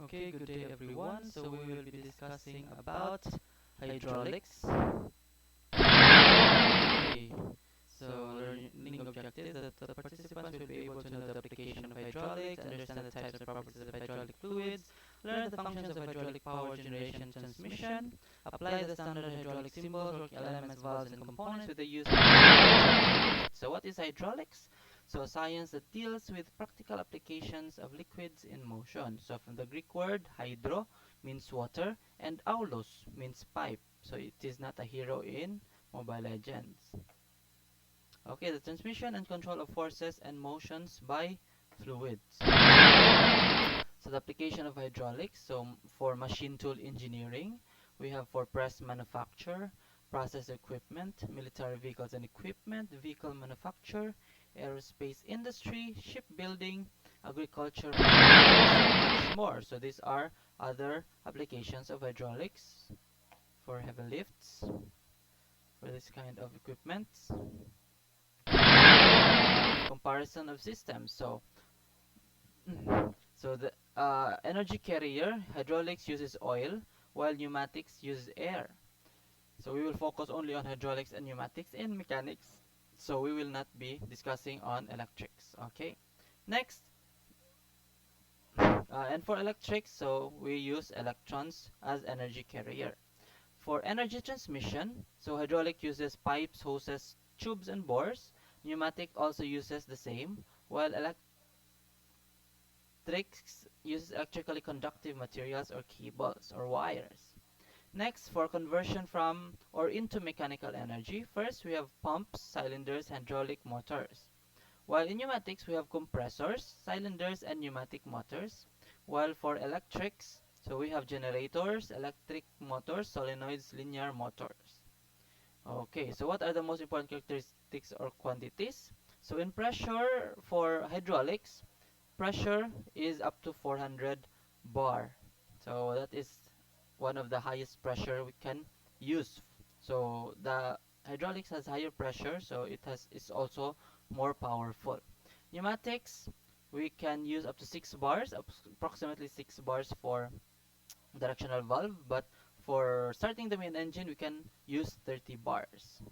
Okay, good day everyone. So we will be discussing about hydraulics. Okay. So learning objectives that the participants will be able to know the application of hydraulics, understand the types and properties of hydraulic fluids, learn the functions of hydraulic power generation and transmission, apply the standard hydraulic symbols, working elements, valves, and components with the use of hydraulics. So what is hydraulics? So science that deals with practical applications of liquids in motion. So from the Greek word hydro means water and aulos means pipe. So it is not a hero in Mobile Legends. Okay, the transmission and control of forces and motions by fluids. So the application of hydraulics, so for machine tool engineering, we have for press manufacture, process equipment, military vehicles and equipment, vehicle manufacture, aerospace industry, shipbuilding, agriculture, and so much more. So these are other applications of hydraulics for heavy lifts, for this kind of equipment. Comparison of systems. So the energy carrier, hydraulics uses oil, while pneumatics uses air. So we will focus only on hydraulics and pneumatics and mechanics. So we will not be discussing on electrics. Okay. Next, and for electrics, so we use electrons as energy carrier. For energy transmission, so hydraulic uses pipes, hoses, tubes, and bores. Pneumatic also uses the same, while electrics uses electrically conductive materials or cables or wires. Next, for conversion from or into mechanical energy, first we have pumps, cylinders, hydraulic motors. While in pneumatics, we have compressors, cylinders, and pneumatic motors. While for electrics, so we have generators, electric motors, solenoids, linear motors. Okay, so what are the most important characteristics or quantities? So in pressure for hydraulics, pressure is up to 400 bar. So that is one of the highest pressure we can use. So the hydraulics has higher pressure, so it's also more powerful. Pneumatics, we can use up to 6 bars, approximately 6 bars for directional valve, but for starting the main engine, we can use 30 bars.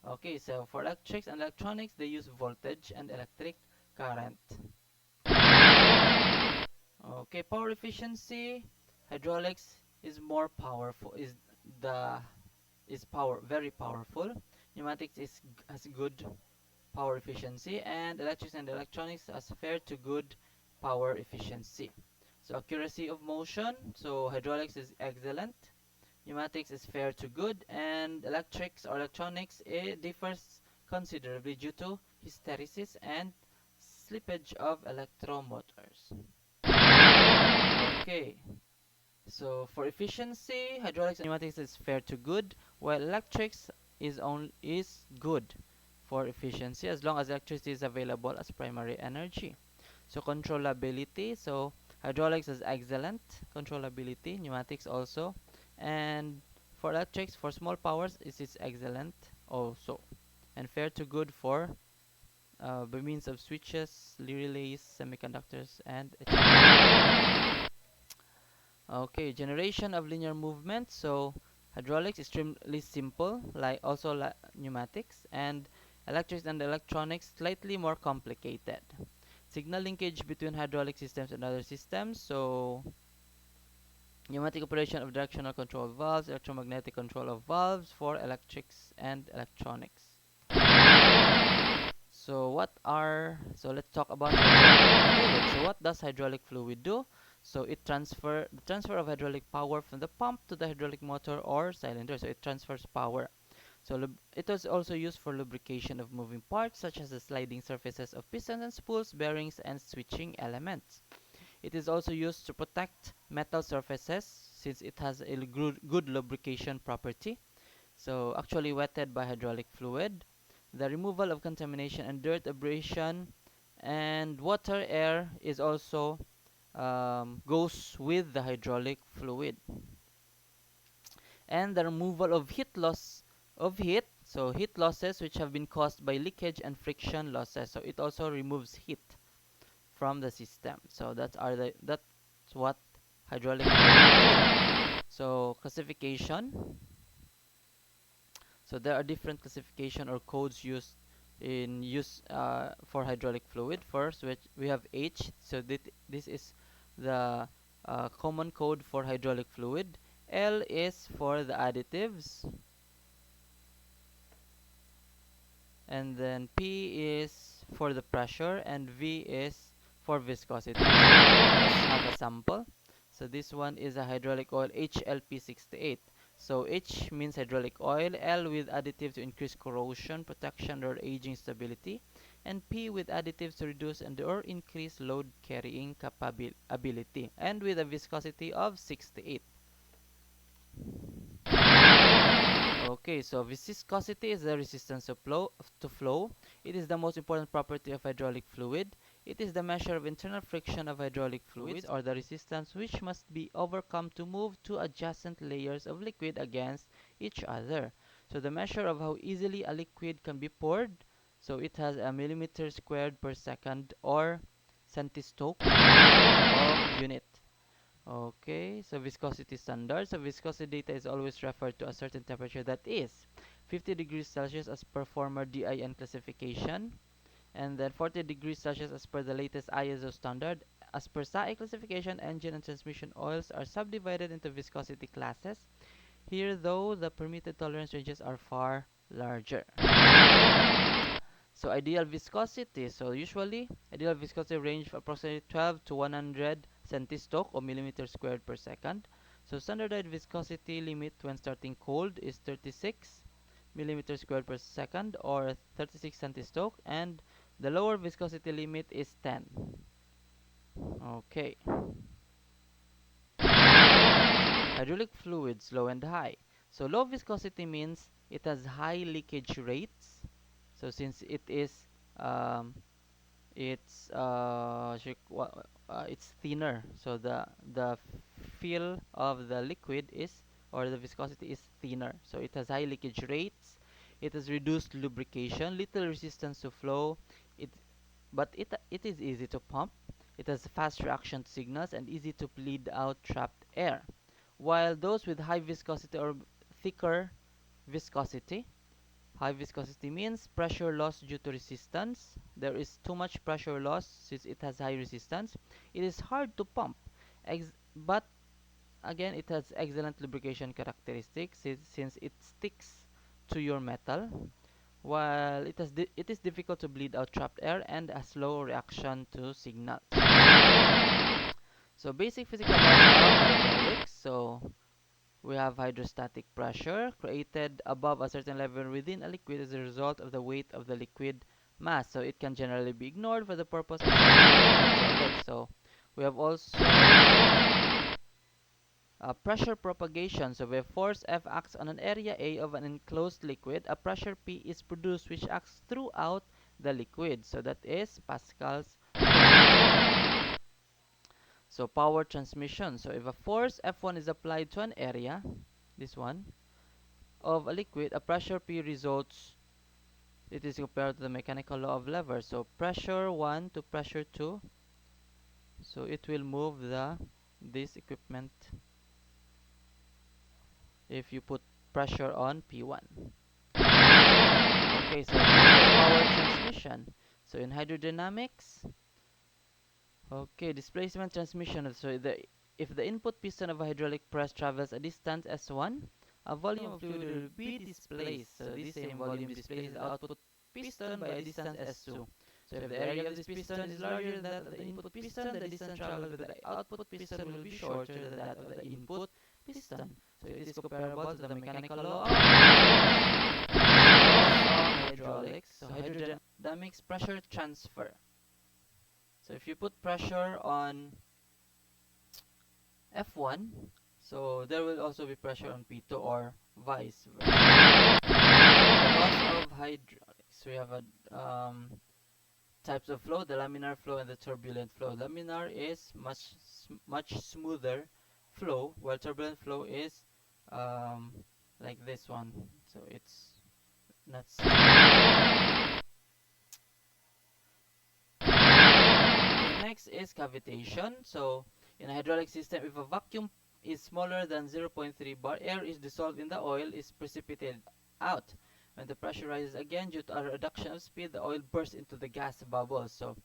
Okay, so for electrics and electronics, they use voltage and electric current. Okay, power efficiency, hydraulics is more powerful, the is power very powerful. Pneumatics has good power efficiency, and electrics and electronics has fair to good power efficiency. So accuracy of motion, so hydraulics is excellent, pneumatics is fair to good, and electrics or electronics, it differs considerably due to hysteresis and slippage of electromotors. Okay, so for efficiency, hydraulics and pneumatics is fair to good, while electrics is good for efficiency as long as electricity is available as primary energy. So controllability, so hydraulics is excellent controllability, pneumatics also, and for electrics for small powers it is excellent also, and fair to good for by means of switches, relays, semiconductors, and etc. Okay, generation of linear movement. So hydraulics is extremely simple, like also like pneumatics, and electrics and electronics slightly more complicated. Signal linkage between hydraulic systems and other systems. So pneumatic operation of directional control valves, electromagnetic control of valves for electrics and electronics. So let's talk about hydraulic fluid. So what does hydraulic fluid do? So the transfer of hydraulic power from the pump to the hydraulic motor or cylinder. So it transfers power. So it was also used for lubrication of moving parts such as the sliding surfaces of pistons and spools, bearings, and switching elements. It is also used to protect metal surfaces since it has a good lubrication property. So actually wetted by hydraulic fluid. The removal of contamination and dirt, abrasion, and water, air is also goes with the hydraulic fluid. And the removal of heat, so heat losses which have been caused by leakage and friction losses. So it also removes heat from the system. So that's what hydraulic fluid. So classification. So there are different classification or codes used in use for hydraulic fluid. First, which we have H. So this is the common code for hydraulic fluid. L is for the additives, and then P is for the pressure, and V is for viscosity. So let's have a sample. So this one is a hydraulic oil HLP68. So H means hydraulic oil, L with additives to increase corrosion protection or aging stability, and P with additives to reduce and or increase load carrying capability, and with a viscosity of 68. Okay, so viscosity is the resistance of flow. It is the most important property of hydraulic fluid. It is the measure of internal friction of hydraulic fluids, or the resistance which must be overcome to move two adjacent layers of liquid against each other. So the measure of how easily a liquid can be poured. So it has a millimeter squared per second or centistoke of unit. Okay, so viscosity standard. So viscosity data is always referred to a certain temperature that is 50 degrees Celsius as per former DIN classification, and then 40 degrees Celsius as per the latest ISO standard. As per SAE classification, engine and transmission oils are subdivided into viscosity classes. Here, though, the permitted tolerance ranges are far larger. So ideal viscosity. So usually, ideal viscosity range of approximately 12 to 100 centistoke or millimeter squared per second. So standardized viscosity limit when starting cold is 36 millimeter squared per second or 36 centistoke, and the lower viscosity limit is 10. Okay. Hydraulic fluids, low and high. So low viscosity means it has high leakage rates. So since it is um, it's thinner, so the feel of the liquid is, or the viscosity is thinner, so it has high leakage rates, it has reduced lubrication, little resistance to flow, it but it is easy to pump, it has fast reaction to signals, and easy to bleed out trapped air, while those with high viscosity or thicker viscosity. High viscosity means pressure loss due to resistance. There is too much pressure loss since it has high resistance. It is hard to pump, but again, it has excellent lubrication characteristics since it sticks to your metal. While it is difficult to bleed out trapped air and a slow reaction to signals. So basic physical laws of hydraulics. So we have hydrostatic pressure created above a certain level within a liquid as a result of the weight of the liquid mass. So it can generally be ignored for the purpose of hydraulics. So we have also pressure propagation. So where force F acts on an area A of an enclosed liquid, a pressure P is produced which acts throughout the liquid. So that is Pascal's law. So power transmission. So if a force F1 is applied to an area, this one, of a liquid, a pressure P results. It is compared to the mechanical law of lever. So pressure 1 to pressure 2. So it will move this equipment if you put pressure on P1. Okay, so power transmission. So in hydrodynamics, okay, displacement transmission. So if the input piston of a hydraulic press travels a distance S1, a volume of fluid will be displaced. So this same volume displaces the output piston by a distance S2. So if the area of this piston is larger than that of the input piston, the distance traveled with the output piston will be shorter than that of the input piston. So it is comparable to the mechanical law of hydraulics. So hydrodynamics pressure transfer. So if you put pressure on F1, so there will also be pressure on P2 or vice versa. So laws of hydraulics. We have a types of flow: the laminar flow and the turbulent flow. Laminar is much smoother flow, while turbulent flow is like this one. So it's not. Next is cavitation. So In a hydraulic system, if a vacuum is smaller than 0.3 bar, air is dissolved in the oil is precipitated out. When the pressure rises again due to a reduction of speed, the oil bursts into the gas bubbles. So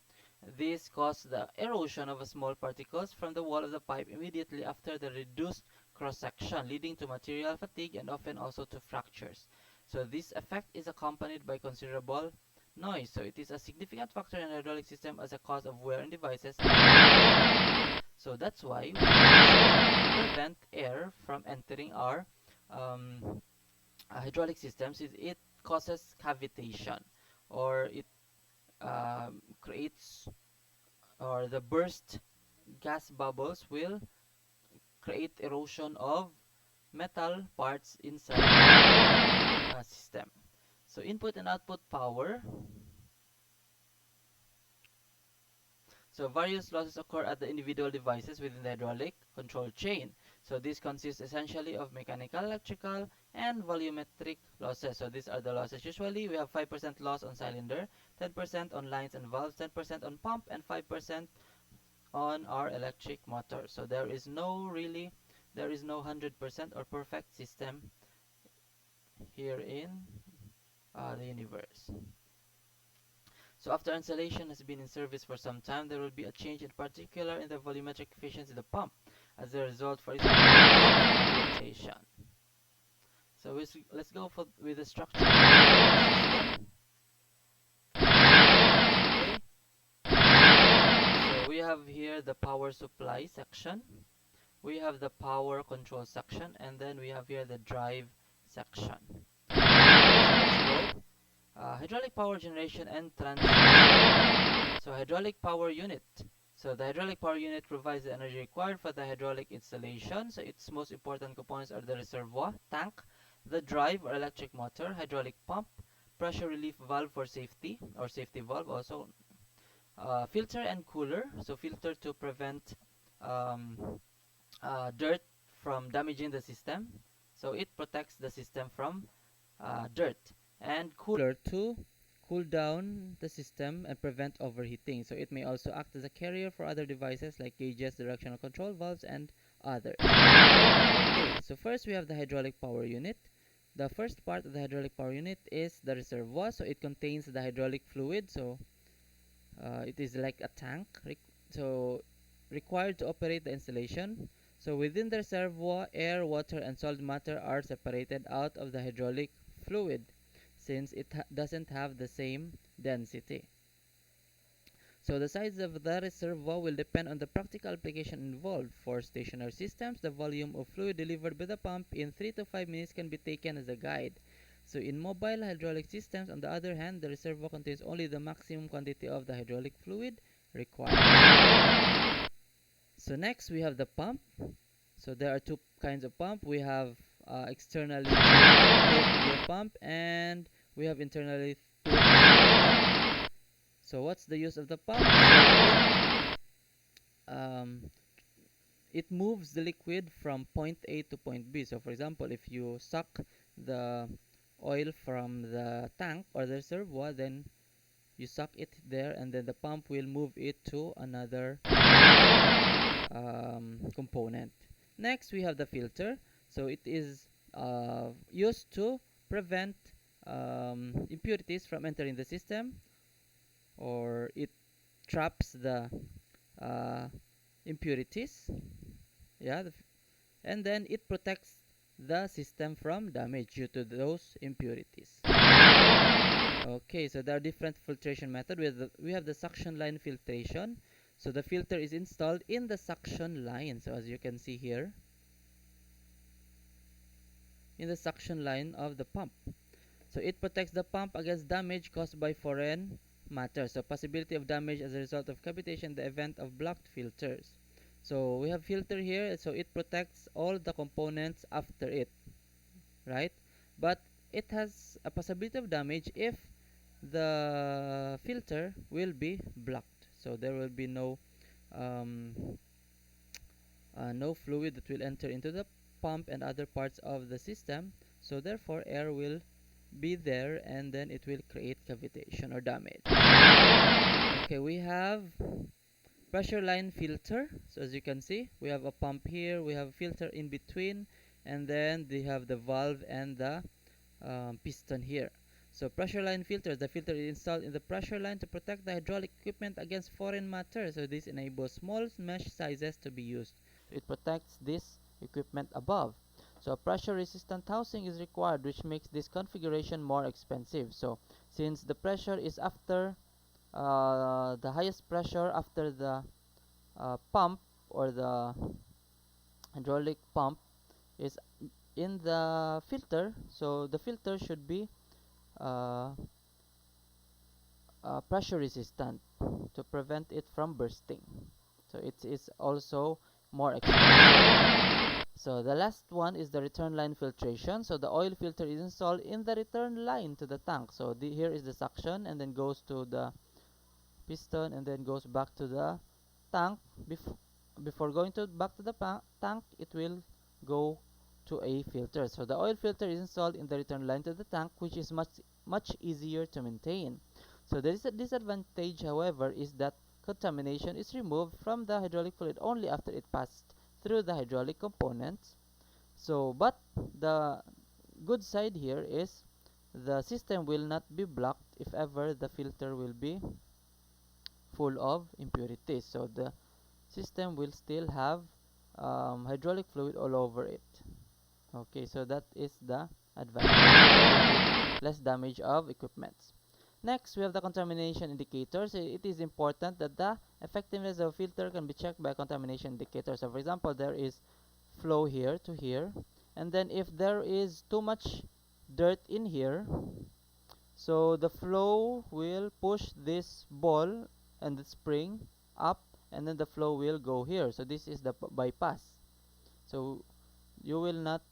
this causes the erosion of small particles from the wall of the pipe immediately after the reduced cross-section, leading to material fatigue and often also to fractures. So this effect is accompanied by considerable noise. So it is a significant factor in a hydraulic system as a cause of wear in devices. So that's why we should prevent air from entering our hydraulic systems. It causes cavitation, or it creates, or the burst gas bubbles will create erosion of metal parts inside the system. So input and output power. So various losses occur at the individual devices within the hydraulic control chain. So this consists essentially of mechanical, electrical, and volumetric losses. So these are the losses. Usually we have 5% loss on cylinder, 10% on lines and valves, 10% on pump, and 5% on our electric motor. So there is no 100% or perfect system here in the universe. So after installation has been in service for some time, there will be a change, in particular in the volumetric efficiency of the pump, as a result, for example, of rotation. So let's go with the structure of the system. Okay. So we have here the power supply section, we have the power control section, and then we have here the drive section. So let's go. Hydraulic power generation and transmission. So hydraulic power unit. So the hydraulic power unit provides the energy required for the hydraulic installation. So its most important components are the reservoir, tank, the drive or electric motor, hydraulic pump, pressure relief valve for safety or safety valve also, filter and cooler. So filter to prevent dirt from damaging the system. So it protects the system from dirt. And cooler to cool down the system and prevent overheating. So it may also act as a carrier for other devices like gauges, directional control valves, and others. Okay, so first we have the hydraulic power unit. The first part of the hydraulic power unit is the reservoir. So it contains the hydraulic fluid. So it is like a tank. So required to operate the installation. So within the reservoir, air, water, and solid matter are separated out of the hydraulic fluid, since it doesn't have the same density. So the size of the reservoir will depend on the practical application involved. For stationary systems, the volume of fluid delivered by the pump in 3 to 5 minutes can be taken as a guide. So in mobile hydraulic systems, on the other hand, the reservoir contains only the maximum quantity of the hydraulic fluid required. So next we have the pump. So there are two kinds of pump. We have externally gear pump, and we have internally gear pump. So what's the use of the pump? So it moves the liquid from point A to point B. So for example, if you suck the oil from the tank or the reservoir, then you suck it there, and then the pump will move it to another component. Next, we have the filter. So it is used to prevent impurities from entering the system, or it traps the impurities. Yeah, and then it protects the system from damage due to those impurities. Okay, so there are different filtration methods. We have the suction line filtration. So the filter is installed in the suction line. So as you can see here, in the suction line of the pump. So it protects the pump against damage caused by foreign matter. So possibility of damage as a result of cavitation in the event of blocked filters. So we have filter here, so it protects all the components after it, right? But it has a possibility of damage if the filter will be blocked. So there will be no fluid that will enter into the pump and other parts of the system. So therefore air will be there, and then it will create cavitation or damage. Okay, we have pressure line filter. So as you can see, we have a pump here, we have a filter in between, and then they have the valve and the piston here. So pressure line filter, the filter is installed in the pressure line to protect the hydraulic equipment against foreign matter. So this enables small mesh sizes to be used. It protects this equipment above. So a pressure resistant housing is required, which makes this configuration more expensive. So since the pressure is after the highest pressure after the pump, or the hydraulic pump is in the filter, so the filter should be uh, pressure resistant to prevent it from bursting. So it is also more expensive. So the last one is the return line filtration. So the oil filter is installed in the return line to the tank. So here is the suction, and then goes to the piston, and then goes back to the tank. Before going back to the tank, it will go to a filter. So the oil filter is installed in the return line to the tank, which is much easier to maintain. So there is a disadvantage, however, is that contamination is removed from the hydraulic fluid only after it passed through the hydraulic components. So, but the good side here is the system will not be blocked if ever the filter will be full of impurities. So the system will still have hydraulic fluid all over it. Okay, so that is the advantage. Less damage of equipments. Next, we have the contamination indicators. It is important that the effectiveness of a filter can be checked by contamination indicators. So for example, there is flow here to here, and then if there is too much dirt in here, so the flow will push this ball and the spring up, and then the flow will go here. So this is the bypass. So you will not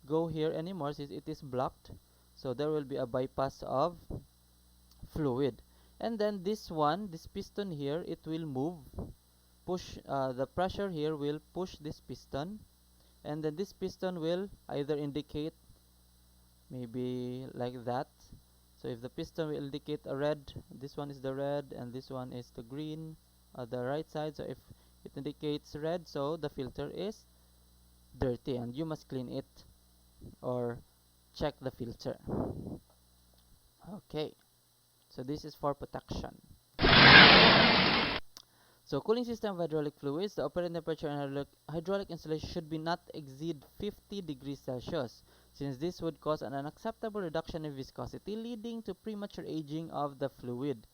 go here anymore since it is blocked. So there will be a bypass of fluid. And then this piston here, it will move, push the pressure here will push this piston, and then this piston will either indicate maybe like that. So if the piston will indicate a red, this one is the red and this one is the green, the right side. So if it indicates red, so the filter is dirty and you must clean it or check the filter. Okay, so this is for protection. So cooling system of hydraulic fluids, the operating temperature in hydraulic installation should be not exceed 50 degrees Celsius, since this would cause an unacceptable reduction in viscosity, leading to premature aging of the fluid.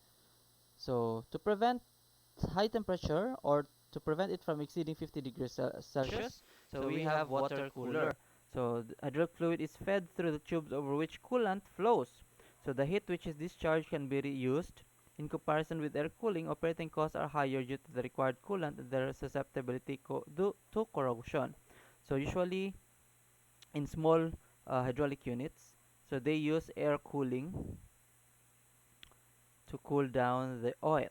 So to prevent high temperature, or to prevent it from exceeding 50 degrees Celsius, so we have water cooler. So the hydraulic fluid is fed through the tubes over which coolant flows. So the heat which is discharged can be reused. In comparison with air cooling, operating costs are higher due to the required coolant and their susceptibility to corrosion. So usually in small hydraulic units, so they use air cooling to cool down the oil.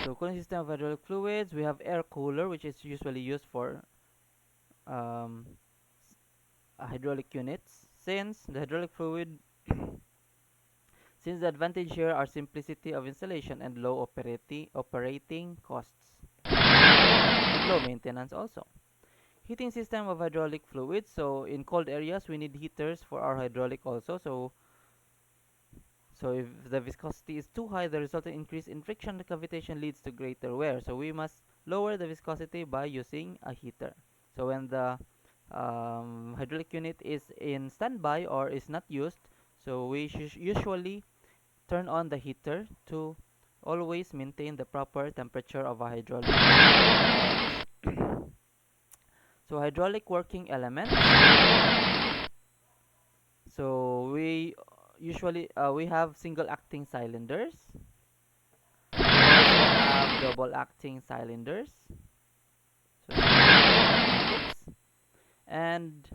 So cooling system of hydraulic fluids, we have air cooler, which is usually used for hydraulic units. Since the hydraulic fluid Since the advantage here are simplicity of installation and low operating costs, and low maintenance also. Heating system of hydraulic fluids. So in cold areas, we need heaters for our hydraulic also. So if the viscosity is too high, the resulting increase in friction and cavitation leads to greater wear. So we must lower the viscosity by using a heater. So when the hydraulic unit is in standby or is not used, so we usually turn on the heater to always maintain the proper temperature of a hydraulic. So hydraulic working elements. So we usually we have single acting cylinders. We also have double acting cylinders. So and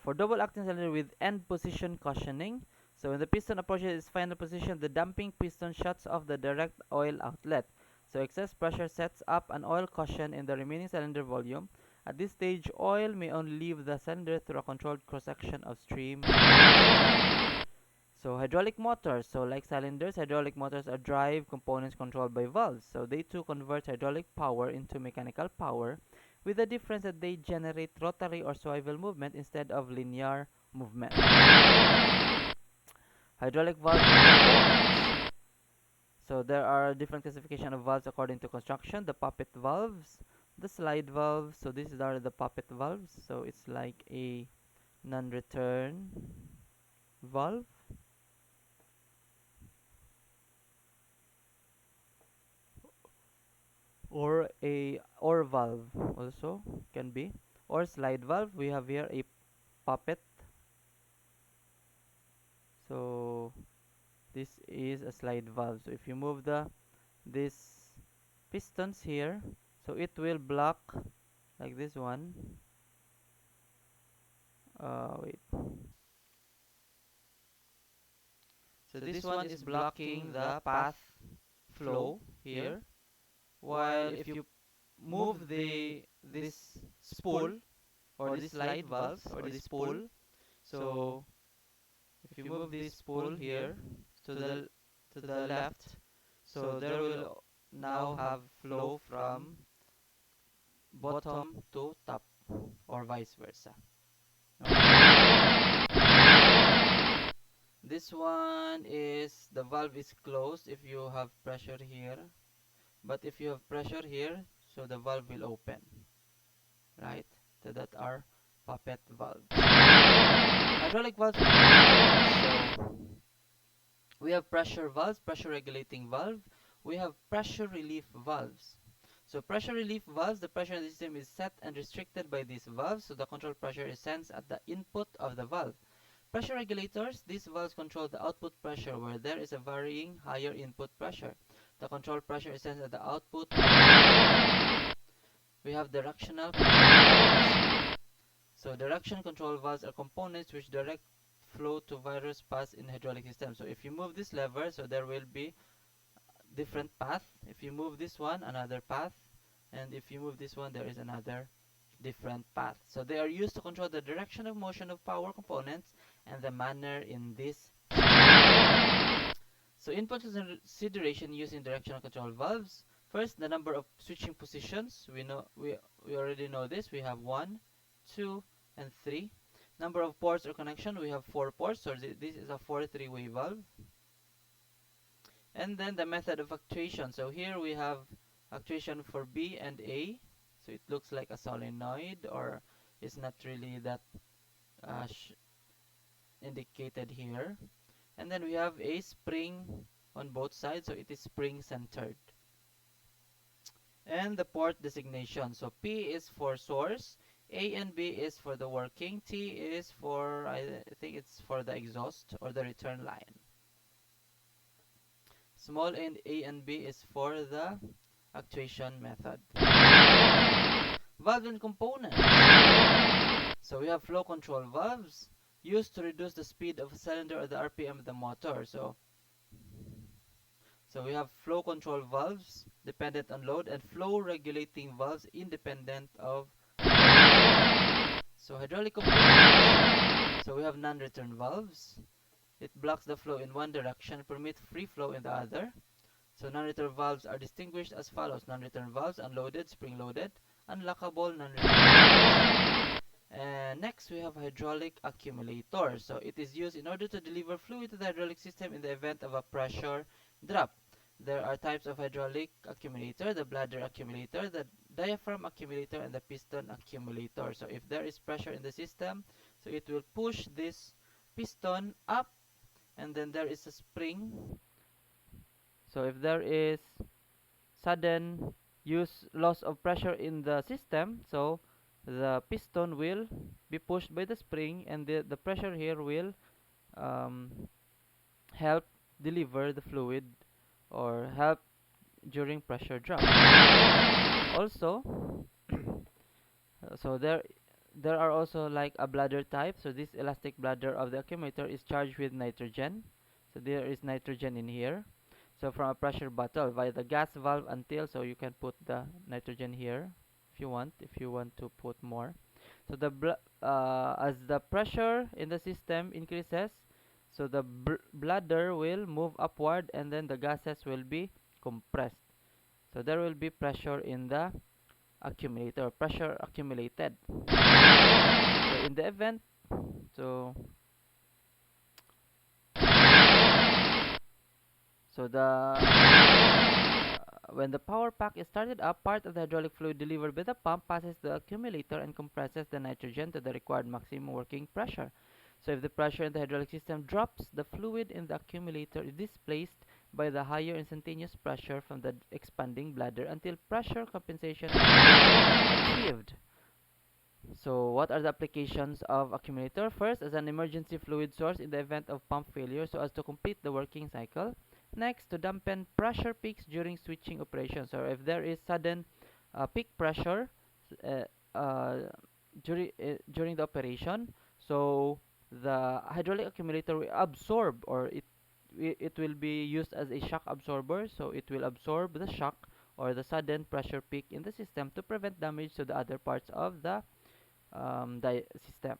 for double acting cylinder with end position cushioning. So when the piston approaches its final position, the damping piston shuts off the direct oil outlet. So excess pressure sets up an oil cushion in the remaining cylinder volume. At this stage, oil may only leave the cylinder through a controlled cross-section of stream. So hydraulic motors, so like cylinders, hydraulic motors are drive components controlled by valves. So they too convert hydraulic power into mechanical power, with the difference that they generate rotary or swivel movement instead of linear movement. Hydraulic valve components. So there are different classification of valves according to construction. The poppet valves, the slide valves. So these are the poppet valves. So it's like a non-return valve, or a or valve also can be, or slide valve. We have here a poppet. So this is a slide valve. So if you move this pistons here, so it will block like this one. Wait. So this one is blocking the path flow here, while if you move the this spool or this slide valve or this spool, so if you move this spool here to the left, so there will now have flow from bottom to top or vice versa. This one is the valve is closed if you have pressure here, but if you have pressure here, so the valve will open, right? So that are poppet valves. Hydraulic valves. So we have pressure valves, pressure regulating valve. We have pressure relief valves. So pressure relief valves, the pressure in the system is set and restricted by these valves, so the control pressure is sensed at the input of the valve. Pressure regulators, these valves control the output pressure where there is a varying higher input pressure. The control pressure is sensed at the output. We have directional control valves. So direction control valves are components which direct flow to various paths in hydraulic system. So if you move this lever, so there will be different path. If you move this one, another path, and if you move this one, there is another different path. So they are used to control the direction of motion of power components and the manner in this. So input consideration using directional control valves. First, the number of switching positions. We already know this. We have 1, 2, and 3. Number of ports or connection. We have 4 ports. So this is a 4 3-way valve. And then the method of actuation. So here we have actuation for B and A. So it looks like a solenoid, or it's not really that indicated here. And then we have a spring on both sides, so it is spring centered. And the port designation. So P is for source, A and B is for the working, T is for, I think it's for the exhaust or the return line. Small a and B is for the actuation method. Valve and components. So we have flow control valves used to reduce the speed of a cylinder or the RPM of the motor. So we have flow control valves dependent on load and flow regulating valves independent of load. So hydraulic components. So we have non-return valves. It blocks the flow in one direction, permit free flow in the other. So non-return valves are distinguished as follows: non-return valves, unloaded, spring-loaded, unlockable, non-return valves. And next we have hydraulic accumulator. So it is used in order to deliver fluid to the hydraulic system in the event of a pressure drop. There are types of hydraulic accumulator: the bladder accumulator, the diaphragm accumulator, and the piston accumulator. So if there is pressure in the system, so it will push this piston up, and then there is a spring. So if there is sudden loss of pressure in the system, so the piston will be pushed by the spring, and the pressure here will um, help deliver the fluid or help during pressure drop. Also, so there are also like a bladder type. So this elastic bladder of the accumulator is charged with nitrogen. So there is nitrogen in here. So from a pressure bottle via the gas valve until, so you can put the nitrogen here if you want to put more. So as the pressure in the system increases, So the bladder will move upward and then the gases will be compressed. So there will be pressure in the accumulator, pressure accumulated. So in the event, so so the when the power pack is started up, part of the hydraulic fluid delivered by the pump passes the accumulator and compresses the nitrogen to the required maximum working pressure. So if the pressure in the hydraulic system drops, the fluid in the accumulator is displaced by the higher instantaneous pressure from the expanding bladder until pressure compensation is achieved. So what are the applications of accumulator? First, as an emergency fluid source in the event of pump failure so as to complete the working cycle. Next, to dampen pressure peaks during switching operations, or if there is sudden peak pressure uh, uh, during the operation, so the hydraulic accumulator will absorb, or it will be used as a shock absorber, so it will absorb the shock or the sudden pressure peak in the system to prevent damage to the other parts of the system.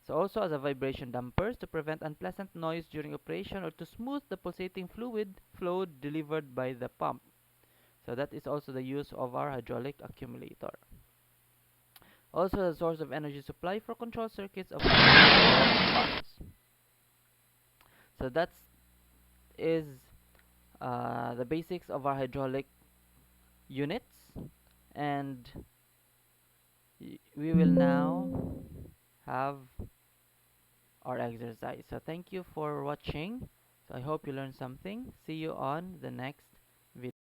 So also as a vibration dampers to prevent unpleasant noise during operation or to smooth the pulsating fluid flow delivered by the pump. So that is also the use of our hydraulic accumulator. Also a source of energy supply for control circuits of pumps. So that is the basics of our hydraulic units, and we will now have our exercise. So thank you for watching. So I hope you learned something. See you on the next